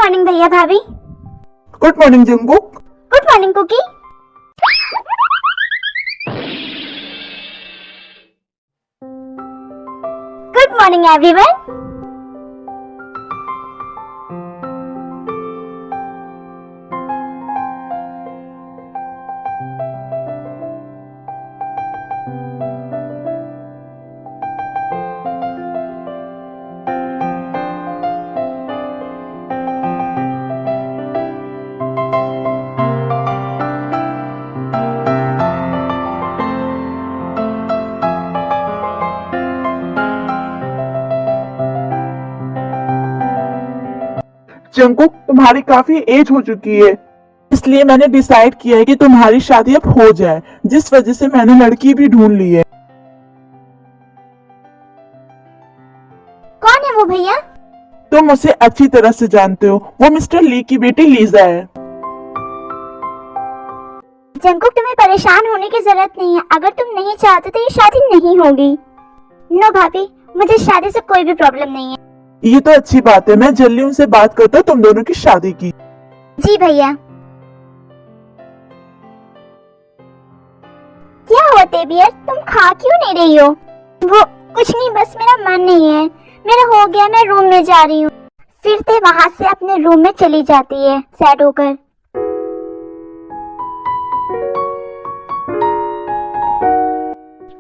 Morning भैया भाभी। Good morning Jungkook. Good morning cookie. Good morning everyone. Jungkook, तुम्हारी काफी एज हो चुकी है, इसलिए मैंने डिसाइड किया है कि तुम्हारी शादी अब हो जाए, जिस वजह से मैंने लड़की भी ढूंढ ली है। कौन है वो भैया? तुम उसे अच्छी तरह से जानते हो, वो मिस्टर ली की बेटी लीजा है। जंगकुक, तुम्हें परेशान होने की जरूरत नहीं है। अगर तुम नहीं चाहते तो ये शादी नहीं होगी। नो भाभी, मुझे शादी से कोई भी प्रॉब्लम नहीं है। ये तो अच्छी बात है, मैं जल्दी उनसे बात करता हूँ तुम दोनों की शादी की। जी भैया। क्या हुआ तेबियर, तुम खा क्यों नहीं रही हो? वो कुछ नहीं, बस मेरा मन नहीं है। मेरा हो गया, मैं रूम में जा रही हूँ। फिर ते वहां से अपने रूम में चली जाती है सैड होकर।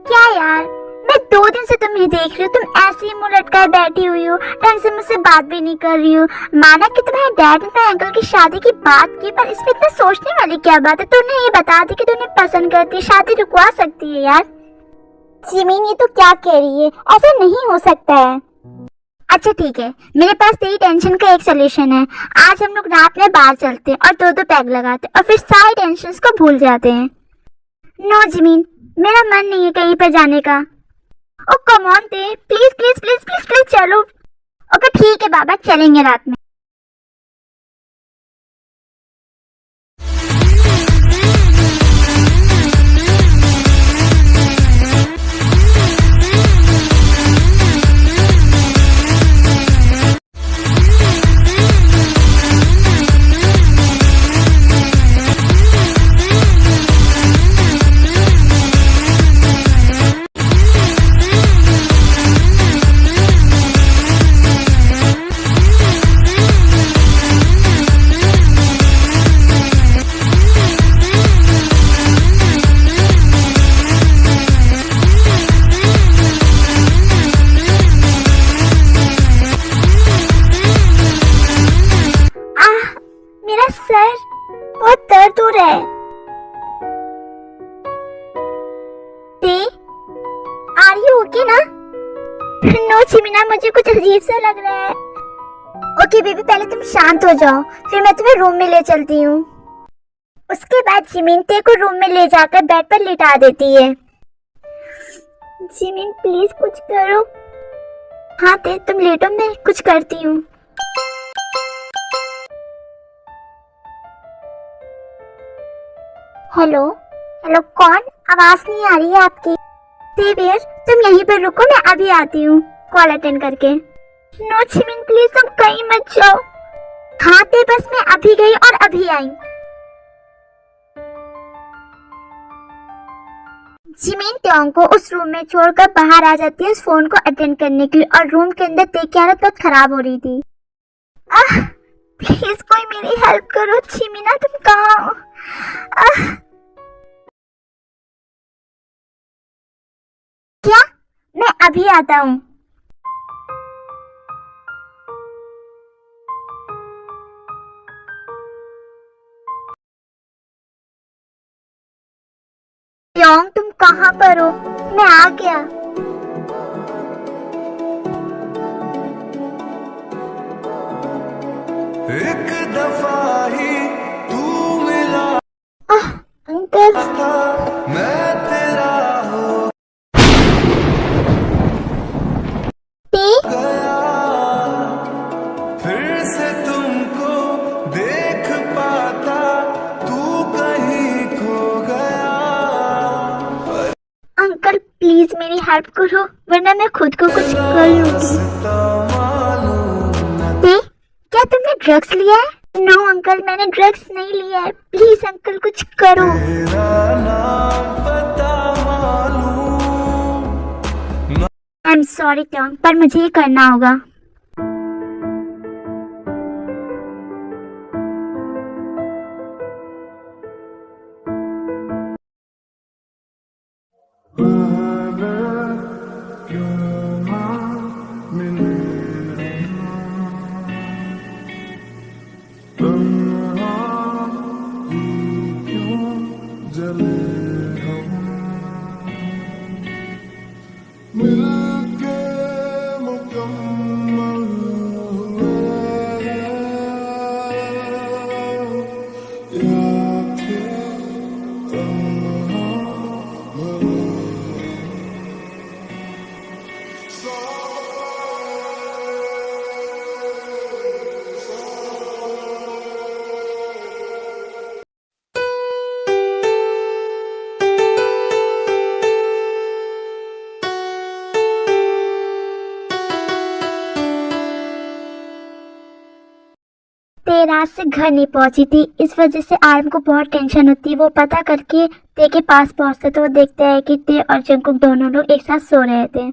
क्या यार, मैं 2 दिन से तुम्हें देख रही हूँ, तुम ऐसे ही मुंह लटकाए बैठी हुई हो, ढंग से मुझसे बात भी नहीं कर रही हो। माना कि तुम्हारे डैड ने तुम्हारे अंकल की शादी की बात की, पर इसमें इतना सोचने वाली क्या बात है? तूने ये बता दी कि तू उन्हें पसंद करती है, शादी रुकवा सकती है यार। जिमीन, ये तो क्या कह रही है? ऐसा नहीं हो सकता है। अच्छा ठीक है, मेरे पास तेरी टेंशन का एक सोल्यूशन है। आज हम लोग रात में बाहर चलते हैं और 2-2 पैग लगाते हैं और फिर सारी टेंशन को भूल जाते हैं। नो जिमीन, मेरा मन नहीं है कहीं पर जाने का। ओ कम ऑन ते, please please please please please चलो। ओके ठीक है बाबा, चलेंगे रात में। सर, बहुत दर्द हो रहा है। आर यू ओके ना? नो चिमिना, मुझे कुछ अजीब सा लग रहा है। ओके बेबी, पहले तुम शांत हो जाओ, फिर मैं तुम्हें रूम में ले चलती हूँ। उसके बाद जिमिन ते को रूम में ले जाकर बेड पर लिटा देती है। जिमिन प्लीज कुछ करो। हाँ ते, तुम लेटो, मैं कुछ करती हूँ। हेलो हेलो, कौन? आवाज नहीं आ रही है आपकी। देवियर, तुम यहीं पर रुको, मैं अभी आती हूँ कॉल अटेंड करके। नो चिमिन प्लीज, तुम कहीं मत जाओ। हाँ ते, बस मैं अभी गई और अभी आई। जिमिन त्योंग को उस रूम में छोड़कर बाहर आ जाती है उस फोन को अटेंड करने के लिए, और रूम के अंदर ते की हालत बहुत खराब हो रही थी। प्लीज कोई मेरी हेल्प करो। चिमिना, तुम कहाँ हो? क्या? मैं अभी आता हूँ। त्योंग, तुम कहाँ पर हो? मैं आ गया। एक दफा ही तू मिला अंकल, मैं तेरा हो गया, फिर से तुमको देख पाता तू कहीं खो गया। अंकल प्लीज मेरी हेल्प करो, वरना मैं खुद को कुछ कर लूंगी। क्या तुमने ड्रग्स लिया है? नो अंकल, मैंने ड्रग्स नहीं लिया है। प्लीज अंकल कुछ करो। तेरा नाम पता मालूम। आई एम सॉरी टॉम, पर मुझे ये करना होगा। देर रात से घर नहीं पहुंची थी, इस वजह से आर्म को बहुत टेंशन होती है। वो पता करके ते के पास पहुंचते तो वो देखते हैं कि ते और जंकुक दोनों लोग एक साथ सो रहे थे।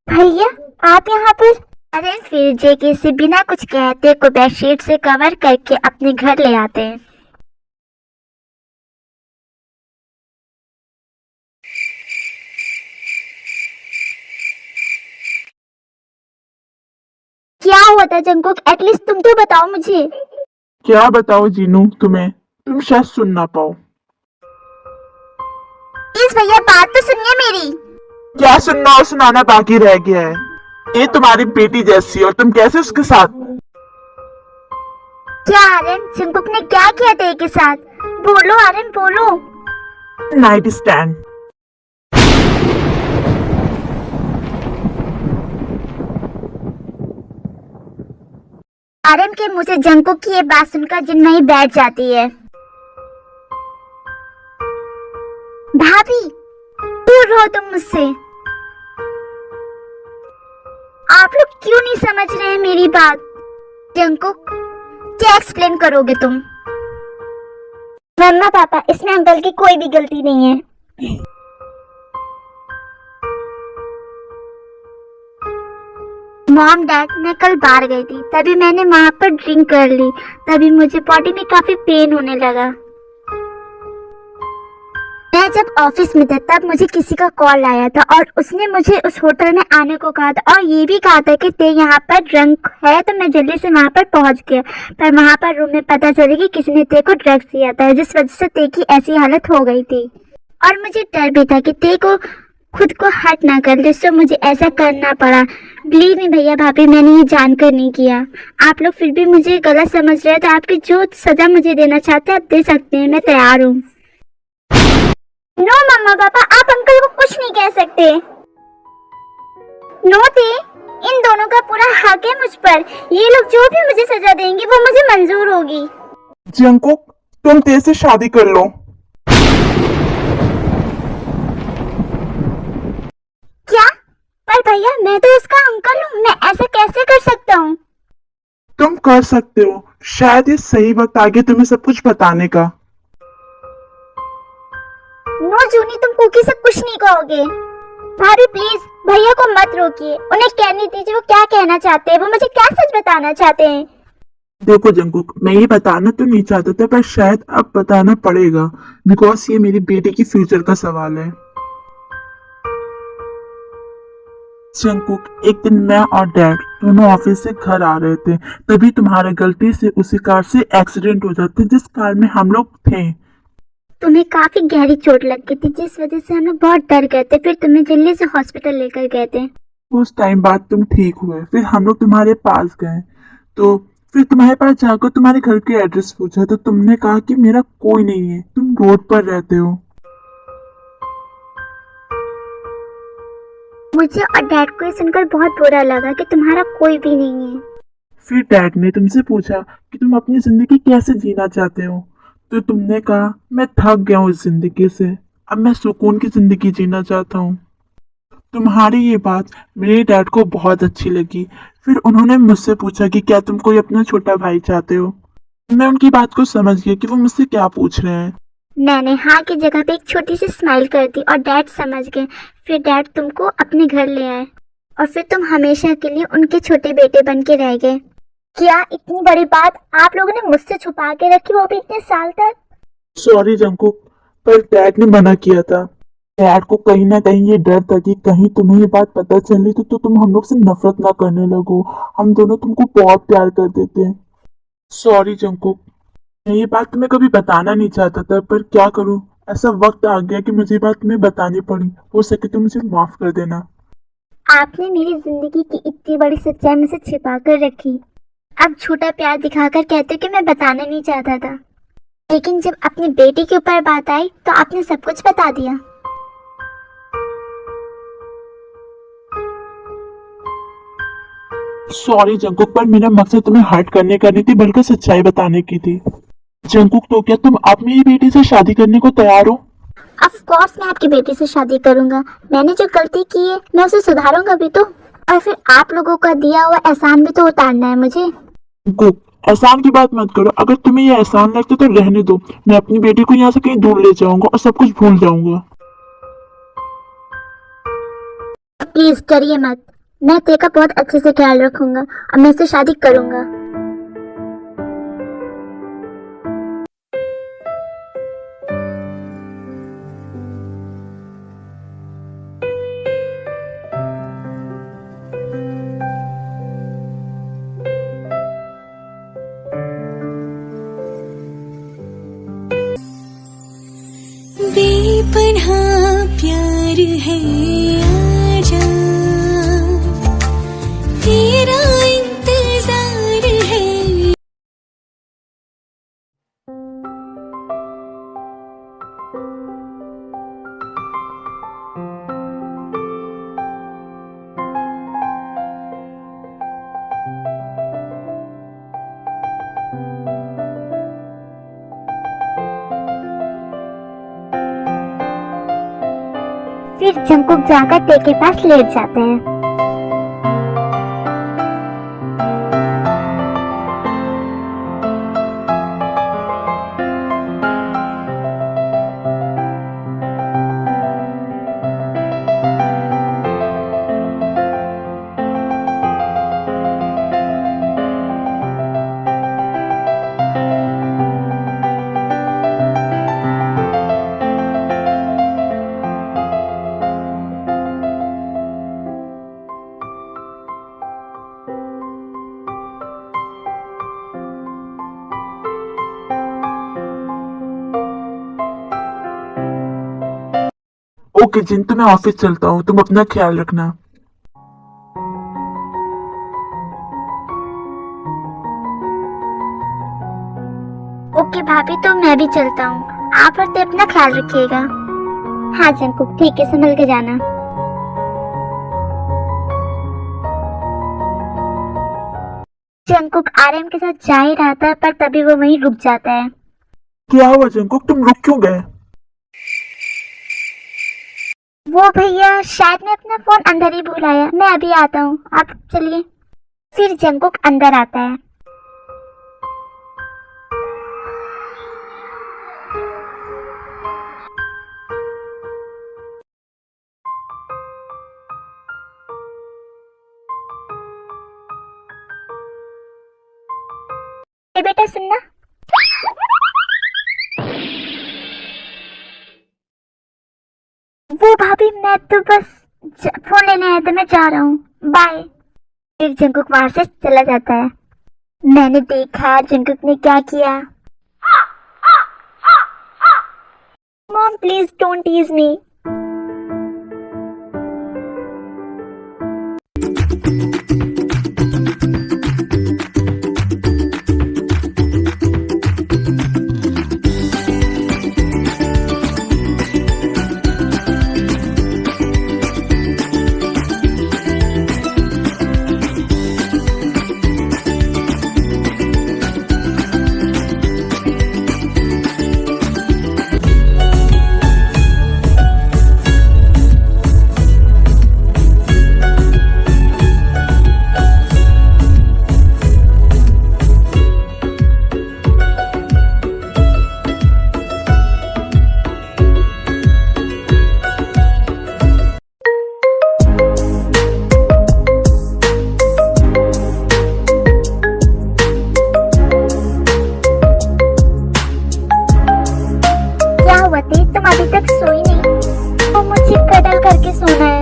भैया आप यहाँ पर? अरे फिर जेके से बिना कुछ कहते को बेडशीट से कवर करके अपने घर ले आते हैं। क्या हुआ था जंकुक? एटलीस्ट तुम तो बताओ मुझे। क्या बताओ जीनू तुम्हें, तुम शायद सुन ना पाओ। प्लीज भैया बात तो सुनिए मेरी। क्या सुनना और सुनाना बाकी रह गया है? ये तुम्हारी बेटी जैसी और तुम कैसे उसके साथ? क्या आर्यन, जंकुक ने क्या किया ते के साथ? बोलो आर्यन बोलो। Night stand. आर्यन के मुंह से जंकुक की ये बात सुनकर जिन वहीं बैठ जाती है। भाभी दूर रहो तुम मुझसे। आप लोग क्यों नहीं समझ रहे हैं मेरी बात? जंकुक क्या एक्सप्लेन करोगे तुम? मम्मा पापा, इसमें अंकल की कोई भी गलती नहीं है। मॉम डैड, मैं कल बाहर गई थी, तभी मैंने वहां पर ड्रिंक कर ली, तभी मुझे बॉडी में काफी पेन होने लगा। मैं जब ऑफिस में था तब मुझे किसी का कॉल आया था और उसने मुझे उस होटल में आने को कहा था और ये भी कहा था कि ते यहाँ पर ड्रंक है, तो मैं जल्दी से वहां पर पहुंच गया। पर वहां पर रूम में पता चला कि किसी ने ते को ड्रग्स दिया था, जिस वजह से ते की ऐसी हालत हो गई थी। और मुझे डर भी था कि ते को खुद को हर्ट ना कर ले, तो मुझे ऐसा करना पड़ा। बिलीव मी भैया भाभी, मैंने ये जानकर नहीं किया। आप लोग फिर भी मुझे गलत समझ रहे हैं तो आपकी जो सजा मुझे देना चाहते हैं आप दे सकते हैं, मैं तैयार हूँ। नो मम्मा पापा, आप अंकल को कुछ नहीं कह सकते। नो ते, इन दोनों का पूरा हक है मुझ पर। ये लोग जो भी मुझे सजा देंगे वो मुझे मंजूर होगी। जंकुक तुम ते से शादी कर लो। क्या? पर भैया मैं तो उसका अंकल हूँ, मैं ऐसा कैसे कर सकता हूँ? तुम कर सकते हो, शायद ये सही वक्त आ गया तुम्हें सब कुछ बताने का। नो जूनी, तुम कुकी से कुछ नहीं कहोगे। भाभी प्लीज भैया को मत रोकिए, उन्हें कहने दीजिए वो क्या कहना चाहते हैं, वो मुझे क्या सच बताना चाहते हैं। देखो जंकुक, मैं ये बताना तो नहीं चाहता था पर शायद अब बताना पड़ेगा, बिकॉज ये मेरी बेटी की फ्यूचर का सवाल है। जंकुक, एक दिन मैं और डैड दोनों ऑफिस से घर आ रहे थे, तभी तुम्हारे गलती से उसी कार से एक्सीडेंट हो जाते जिस कार में हम लोग थे। तुम्हें काफी गहरी चोट लग गई थी, जिस वजह से हम लोग बहुत डर गए थे, फिर तुम्हें जल्दी से हॉस्पिटल लेकर गए थे। उस टाइम बाद तुम ठीक हुए, फिर हम लोग तुम्हारे पास गए, तो फिर तुम्हारे पास जाकर तुम्हारे घर के एड्रेस पूछा तो तुमने कहा कि मेरा कोई नहीं है, तुम रोड पर रहते हो। मुझे और डैड को ये सुनकर बहुत बुरा लगा कि तुम्हारा कोई भी नहीं है। फिर डैड ने तुमसे पूछा कि तुम अपनी जिंदगी कैसे जीना चाहते हो, तो तुमने कहा मैं थक गया हूँ इस जिंदगी से, अब मैं सुकून की जिंदगी जीना चाहता हूँ। तुम्हारी ये बात मेरे डैड को बहुत अच्छी लगी। फिर उन्होंने मुझसे पूछा कि क्या तुम कोई अपना छोटा भाई चाहते हो। मैं उनकी बात को समझ गया कि वो मुझसे क्या पूछ रहे हैं। मैंने हाँ की जगह पे एक छोटी सी स्माइल कर दी और डैड समझ गए। फिर डैड तुमको अपने घर ले आए और फिर तुम हमेशा के लिए उनके छोटे बेटे बन के रह गए। क्या इतनी बड़ी बात आप लोगों ने मुझसे छुपा के रखी, वो भी इतने साल तक? सॉरी जंकुक, पर डैड ने मना किया था। डैड को कहीं ना कहीं ये डर था कि कहीं तुम्हें ये बात पता चली तो तुम हम लोग से नफरत ना करने लगो। हम दोनों तुमको बहुत प्यार कर देते हैं। सॉरी जंकुक, मैं ये बात तुम्हें कभी बताना नहीं चाहता था, पर क्या करूं, ऐसा वक्त आ गया कि मुझे ये बात तुम्हें बतानी पड़ी। हो सके तो मुझे माफ कर देना। आपने मेरी जिंदगी की इतनी बड़ी सच्चाई मुझसे छिपा कर रखी, अब छोटा प्यार दिखाकर कहते हो कि मैं बताना नहीं चाहता था, लेकिन जब अपनी बेटी के ऊपर बात आई तो आपने सब कुछ बता दिया। सॉरी जंकुक, पर मेरा मकसद तुम्हें हर्ट करने का नहीं थी, बल्कि सच्चाई बताने की थी। जंकुक, तो क्या तुम अब मेरी बेटी से शादी करने को तैयार हो? ऑफ कोर्स मैं आपकी बेटी से शादी करूंगा। मैंने जो गलती की है मैं उसे सुधारूंगा भी तो, और फिर आप लोगों का दिया हुआ एहसान भी तो उतारना है मुझे। जंकुक, एहसान की बात मत करो। अगर तुम्हें ये एहसान लगता तो रहने दो। मैं अपनी बेटी को यहाँ से कहीं दूर ले जाऊंगा और सब कुछ भूल जाऊंगा। प्लीज डरिए मत, मैं तेरा बहुत अच्छे से ख्याल रखूंगा और मैं इससे शादी करूंगा। बेपनाह प्यार है आजा, तेरा इंतजार है। फिर जंकुक जाकर टे के पास लेट जाते हैं। ओके जिन, तो मैं ऑफिस चलता हूँ, तुम अपना ख्याल रखना। ओके भाभी, तो मैं भी चलता हूँ। आप और ते अपना ख्याल रखिएगा। हाँ जंकुक, ठीक है, संभल के जाना। जंकुक आर्यन के साथ जा ही रहा था, पर तभी वो वहीं रुक जाता है। क्या हुआ जंकुक, तुम रुक क्यों गए? वो भैया शायद मैं अपना फोन अंदर ही भूल आया, मैं अभी आता हूँ, आप चलिए। फिर जंकुक अंदर आता है। ए बेटा सुनना, वो भाभी मैं तो बस फोन लेने आया था, मैं जा रहा हूँ, बाय। फिर जंकुक वहां से चला जाता है। मैंने देखा जंकुक ने क्या किया। Mom please don't tease me. करके सोना है।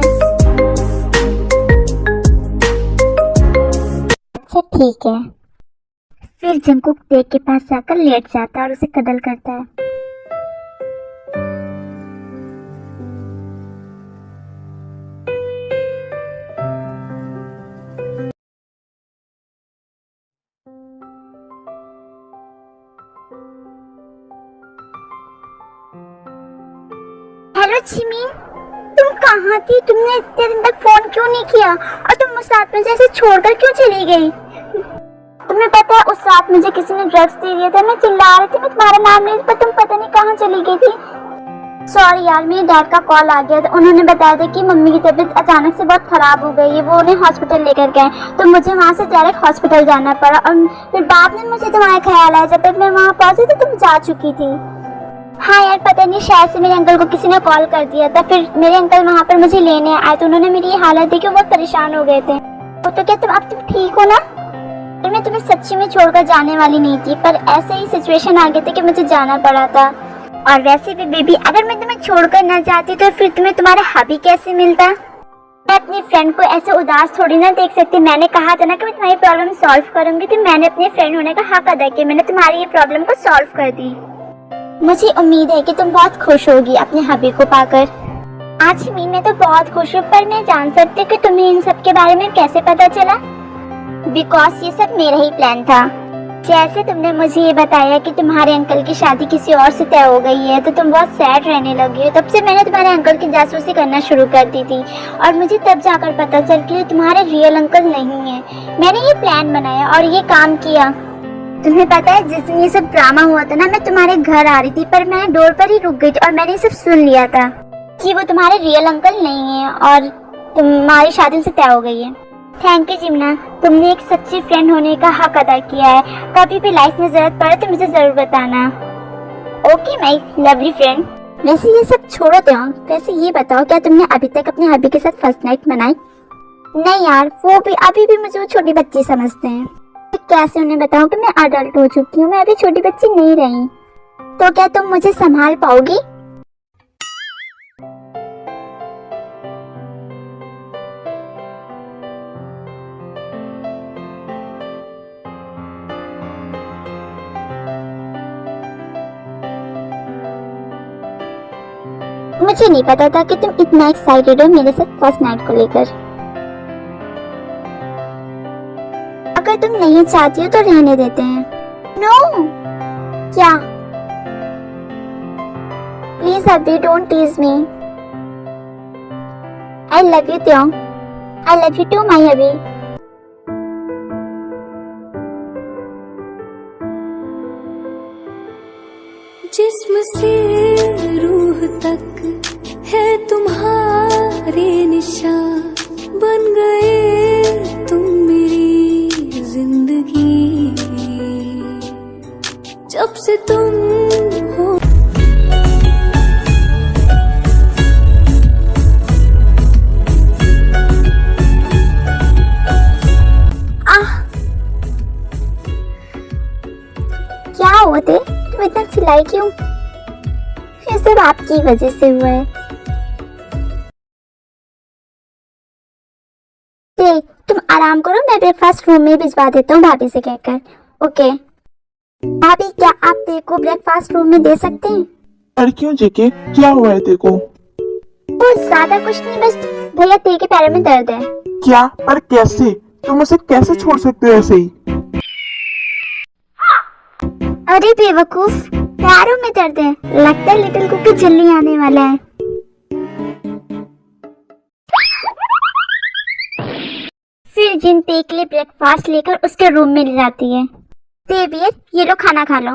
अच्छा ठीक है। फिर जंगकुक तेग के पास जाकर लेट जाता है और उसे कदल करता है। हेलो जिमिन, तुम कहाँ थी? तुमने इतने दिन तक फोन क्यों नहीं किया? और तुम उस रात मुझे ऐसे छोड़कर क्यों चली गई? तुम्हें पता है उस रात मुझे किसी ने ड्रग्स दे दिया था। मैं चिल्ला रही थी, मैं तुम्हारा नाम ले, पर तुम पता नहीं कहाँ चली गई थी। सॉरी यार, मेरे डैड का कॉल आ गया था। उन्होंने बताया था कि मम्मी की तबीयत अचानक से बहुत खराब हो गई है, वो उन्हें हॉस्पिटल लेकर गए, तो मुझे वहाँ से डायरेक्ट हॉस्पिटल जाना पड़ा। और फिर बाद में मुझे तुम्हारा ख्याल आया। जब तक मैं वहाँ पहुंची तो तुम जा चुकी थी। हाँ यार, पता नहीं, शायद से मेरे अंकल को किसी ने कॉल कर दिया था। फिर मेरे अंकल वहाँ पर मुझे लेने आए तो उन्होंने मेरी ये हालत देखी, वो बहुत परेशान हो गए थे। तो क्या तुम ठीक हो ना? मैं तुम्हें सच्ची में छोड़कर जाने वाली नहीं थी, पर ऐसे ही सिचुएशन आ गए थे कि मुझे जाना पड़ा था। और वैसे भी बेबी, अगर मैं तुम्हें छोड़कर न जाती तो फिर तुम्हें तुम्हारा हबी कैसे मिलता? मैं अपनी फ्रेंड को ऐसे उदास थोड़ी ना देख सकती। मैंने कहा था ना कि मैं तुम्हारी प्रॉब्लम सॉल्व करूंगी, तो मैंने अपने फ्रेंड होने का हक अदा किया। मैंने तुम्हारी ये प्रॉब्लम को सॉल्व कर दी। मुझे उम्मीद है कि तुम बहुत खुश होगी अपने हबी को पाकर। आज भी मैं तो बहुत खुश हूँ, पर मैं जान सकती हूँ कि तुम्हें इन सब के बारे में कैसे पता चला? बिकॉज ये सब मेरा ही प्लान था। जैसे तुमने मुझे ये बताया कि तुम्हारे अंकल की शादी किसी और से तय हो गई है, तो तुम बहुत सैड रहने लगी हो। तब से मैंने तुम्हारे अंकल की जासूसी करना शुरू कर दी थी, और मुझे तब जाकर पता चल कि तुम्हारे रियल अंकल नहीं है। मैंने ये प्लान बनाया और ये काम किया। तुम्हें पता है, जिस दिन ये सब ड्रामा हुआ था ना, मैं तुम्हारे घर आ रही थी, पर मैं डोर पर ही रुक गई थी और मैंने ये सब सुन लिया था कि वो तुम्हारे रियल अंकल नहीं है और तुम्हारी शादी से तय हो गई है। थैंक यू जिमना, तुमने एक सच्ची फ्रेंड होने का हक अदा किया है। कभी भी लाइफ में जरूरत पड़े तो मुझे जरूर बताना। Okay my lovely friend. वैसे ये सब छोड़ो तो वैसे ये बताओ, क्या तुमने अभी तक अपने हबी के साथ फर्स्ट नाइट मनाई? नहीं यार, वो भी अभी भी मुझे वो छोटी बच्ची समझते हैं। कैसे उन्हें बताऊं कि मैं अडल्ट हो चुकी हूँ, मैं अभी छोटी बच्ची नहीं रही। तो क्या तुम मुझे संभाल पाओगी? मुझे नहीं पता था कि तुम इतना एक्साइटेड हो मेरे साथ फर्स्ट नाइट को लेकर। अगर तुम नहीं चाहती हो तो रहने देते हैं। नो क्या? Please Abhi don't tease me. I love you त्योंग। I love you too my Abhi. जिस्म से रूह तक है तुम्हारे निशान, बन गए तुम मेरी जिंदगी जब से तुम हो। क्या हुआ थे? तुम इतना चिल्लाई क्यों? ये सब आपकी वजह से हुआ है। तुम आराम करो, मैं ब्रेकफास्ट रूम में भिजवा देता हूँ भाभी से कहकर। ओके भाभी, क्या आप तेरे को ब्रेकफास्ट रूम में दे सकते हैं? पर क्यों जेके, क्या हुआ है तेरे को? वो ज्यादा कुछ नहीं, बस भैया तेरे के पैरों में दर्द है। क्या? पर कैसे? तुम उसे कैसे छोड़ सकते हो ऐसे ही? अरे बेवकूफ, पैरों में दर्द है। लगता है लिटिल कुकी जल्दी आने वाला है। फिर जिन ते के लिए ब्रेकफास्ट लेकर उसके रूम में ले जाती है। ते बियर, ये लो खाना खा लो।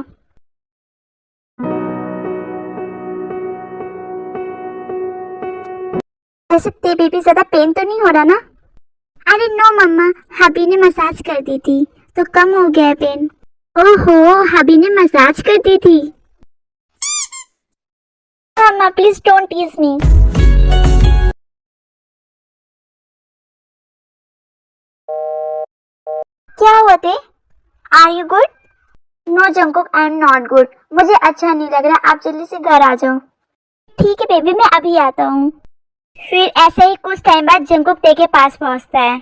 ऐसे ते बेबी ज्यादा पेन तो नहीं हो रहा ना? अरे नो मम्मा, हबी ने मसाज कर दी थी तो कम हो गया है पेन। ओहो, हबी ने मसाज कर दी थी। मम्मा प्लीज डोंट टीज मी। क्या हुआ थे? Are you good? No Jungkook, I am not good. मुझे अच्छा नहीं लग रहा, आप जल्दी से घर आ जाओ। ठीक है बेबी, मैं अभी आता हूँ। फिर ऐसे ही कुछ टाइम बाद जंगकुक ते के पास पहुंचता है।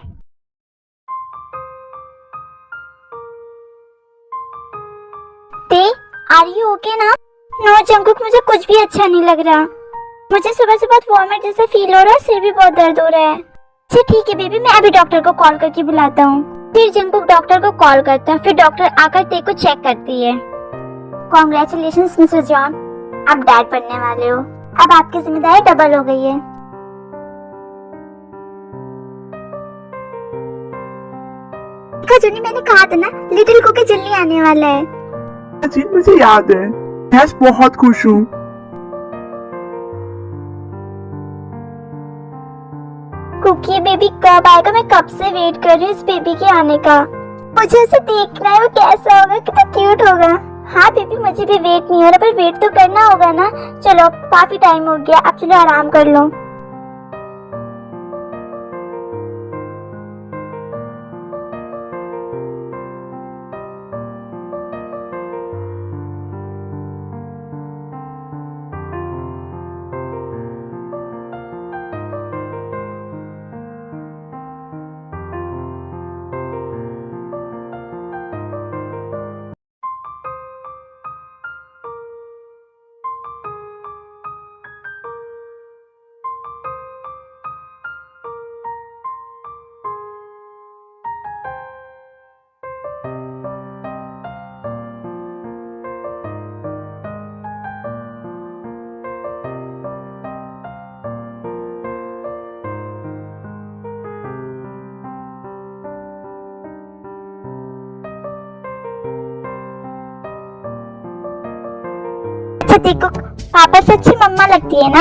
ते, आर यू ओके ना? नो जंगकुक, मुझे कुछ भी अच्छा नहीं लग रहा। मुझे सुबह सुबह वॉमिट जैसा फील हो रहा है, सिर भी बहुत दर्द हो रहा है। अच्छा ठीक है बेबी, मैं अभी डॉक्टर को कॉल करके बुलाता हूँ। फिर जंगकुक डॉक्टर को कॉल करता है। फिर डॉक्टर आकर ते को चेक करती है। कॉन्ग्रेचुलेशंस मिस्टर जॉन, आप डैड बनने वाले हो। अब आपकी जिम्मेदारी डबल हो गई है। देखो जूनी, मैंने कहा था ना लिटिल कुकी जल्दी आने वाला है। जी मुझे याद है, मैं आज बहुत खुश हूँ। कुकी बेबी कब आएगा? मैं कब से वेट कर रही हूँ इस बेबी के आने का। मुझे उसे देखना है, वो कैसा होगा, कितना क्यूट होगा। हाँ बेबी, मुझे भी वेट नहीं हो रहा, पर वेट तो करना होगा ना। चलो काफी टाइम हो गया, अब चलो आराम कर लो। अच्छा देखो, पापा से अच्छी मम्मा लगती है ना?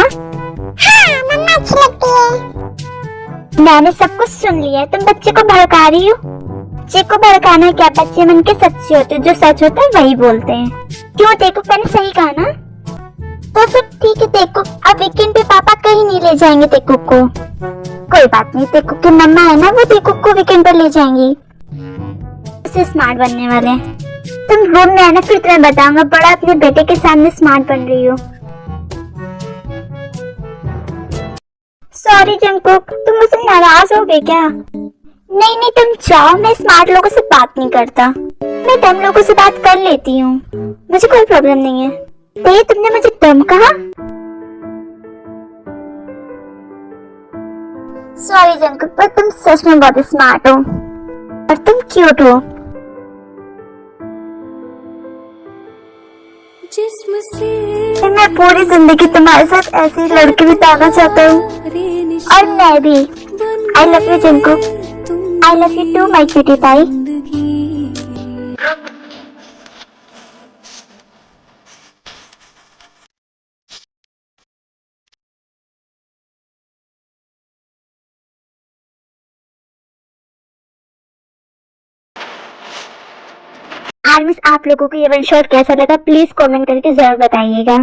हाँ मम्मा अच्छी लगती है। मैंने सब कुछ सुन लिया है, तुम बच्चे को भड़का रही हो। बच्चे को भड़काना क्या, बच्चे मन के सच्चे होते हैं, जो सच होता है वही बोलते हैं। क्यों देखो, मैंने सही कहा ना? तो फिर ठीक है देखो, अब वीकेंड पे पापा कहीं नहीं ले जाएंगे देखो को। कोई बात नहीं, देखो की मम्मा है ना, वो देखो को वीकेंड पर ले जाएंगी। उसे स्मार्ट बनने वाले हैं। तुम रूम में आना, फिर तुम्हें बताऊंगा। बड़ा अपने बेटे के सामने स्मार्ट बन रही हो। सॉरी जंगकुक, तुम मुझसे नाराज हो गए क्या? नहीं नहीं तुम जाओ, मैं स्मार्ट लोगों से बात नहीं करता। मैं डम लोगों से बात कर लेती हूँ, मुझे कोई प्रॉब्लम नहीं है। तो ये तुमने मुझे डम कहा? सॉरी जंगकुक, पर तुम सच में बहुत स्मार्ट हो और तुम क्यूट हो। जिस्म से मैं पूरी जिंदगी तुम्हारे साथ ऐसे ही लड़के बिताना चाहता हूँ, और मैं भी। I love you Jungkook, I love you too my cutie pie. Armies, आप लोगों को ये वन शॉट कैसा लगा प्लीज कमेंट करके जरूर बताइएगा।